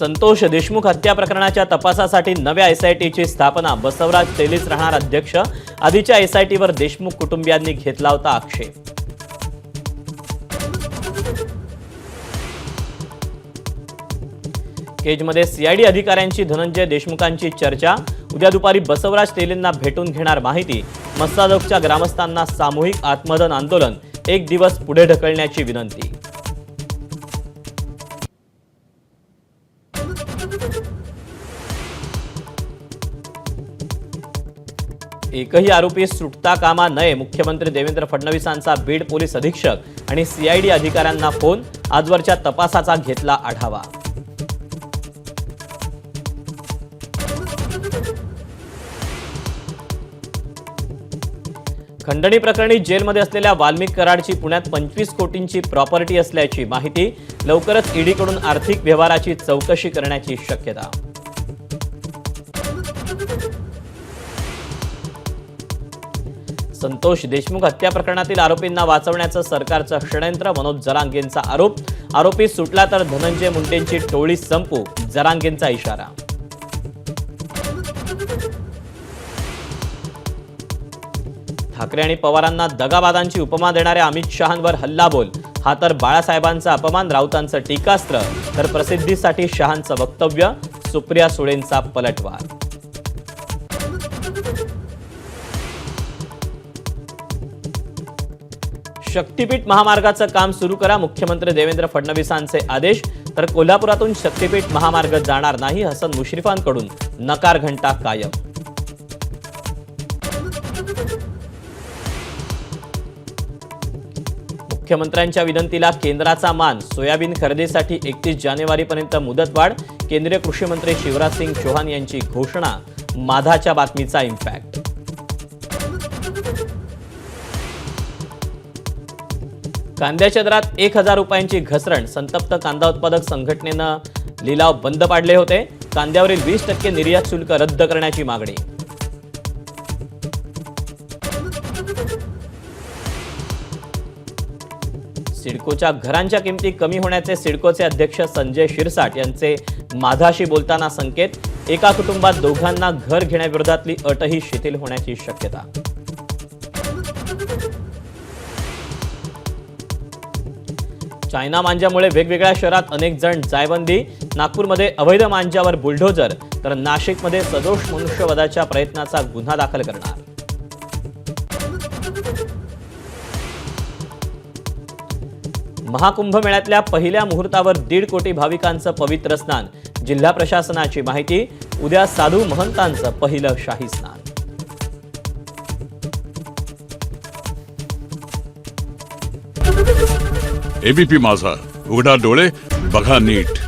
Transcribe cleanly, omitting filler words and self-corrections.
संतोष देशमुख हत्या प्रकरणाच्या तपासासाठी नव्या एसआयटीची स्थापना, बसवराज तेलीच राहणार अध्यक्ष। आधीच्या एसआयटीवर देशमुख कुटुंबियांनी घेतला होता आक्षेप। केजमध्ये सीआयडी अधिकाऱ्यांची धनंजय देशमुखांची चर्चा, उद्या दुपारी बसवराज तेलींना भेटून घेणार माहिती। मस्साजोगच्या ग्रामस्थांना सामूहिक आत्मदहन आंदोलन, 1 दिवस पुढे ढकलण्याची विनंती। एकही आरोपी सुटता कामा नये, मुख्यमंत्री देवेंद्र फडणवीसांचा बीड पोलीस अधीक्षक आणि सीआयडी अधिकाऱ्यांना फोन, आजवरच्या तपासाचा घेतला आढावा। खंडणी प्रकरणी जेलमध्ये असलेल्या वाल्मिक कराडची पुण्यात 25 कोटींची प्रॉपर्टी असल्याची माहिती, लवकरच ईडीकडून आर्थिक व्यवहाराची चौकशी करण्याची शक्यता। संतोष देशमुख हत्या प्रकरणातील आरोपींना वाचवण्याचं सरकारचं षडयंत्र, मनोज जरांगेंचा आरोप। आरोपी सुटला तर धनंजय मुंडेंची टोळी संपू, जरांगेंचा इशारा। ठाकरे आणि पवारांना दगाबादांची उपमा देणाऱ्या अमित शहांवर हल्लाबोल, हा तर बाळासाहेबांचा अपमान, राऊतांचं टीकास्त्र, तर प्रसिद्धीसाठी शहांचं वक्तव्य, सुप्रिया सुळेंचा पलटवार। शक्तीपीठ महामार्गाचं काम सुरू करा, मुख्यमंत्री देवेंद्र फडणवीसांचे आदेश। तर कोल्हापुरातून शक्तीपीठ महामार्ग जाणार नाही, हसन मुश्रीफांकडून नकार घंटा कायम। मुख्यमंत्र्यांच्या विनंतीला केंद्राचा मान, सोयाबीन खरेदीसाठी 31 जानेवारीपर्यंत मुदतवाढ, केंद्रीय कृषी मंत्री शिवराज सिंग चौहान यांची घोषणा। माधाच्या बातमीचा इम्पॅक्ट। कांद्याच्या दरात 1000 रुपयांची घसरण, संतप्त कांदा उत्पादक संघटनेनं लिलाव बंद पाडले होते। कांद्यावरील 20% निर्यात शुल्क रद्द करण्याची मागणी। सिडकोच्या घरांच्या किमती कमी होण्याचे सिडकोचे अध्यक्ष संजय शिरसाट यांचे माधाशी बोलताना संकेत, एका कुटुंबात दोघांना घर घेण्याविरोधातली अटही शिथिल होण्याची शक्यता। चायना मांजामुळे वेगवेगळ्या शहरात अनेक जण जायबंदी, नागपूरमध्ये अवैध मांजावर बुलडोजर, तर नाशिकमध्ये सदोष मनुष्यवधाच्या प्रयत्नाचा गुन्हा दाखल करणार। महाकुंभ मेळ्यातल्या पहिल्या मुहूर्तावर 1.5 कोटी भाविकांचं पवित्र स्नान, जिल्हा प्रशासनाची माहिती, उद्या साधू महंतांचं पहिलं शाही स्नान। एबीपी माझा, उघडा डोळे बघा नीट।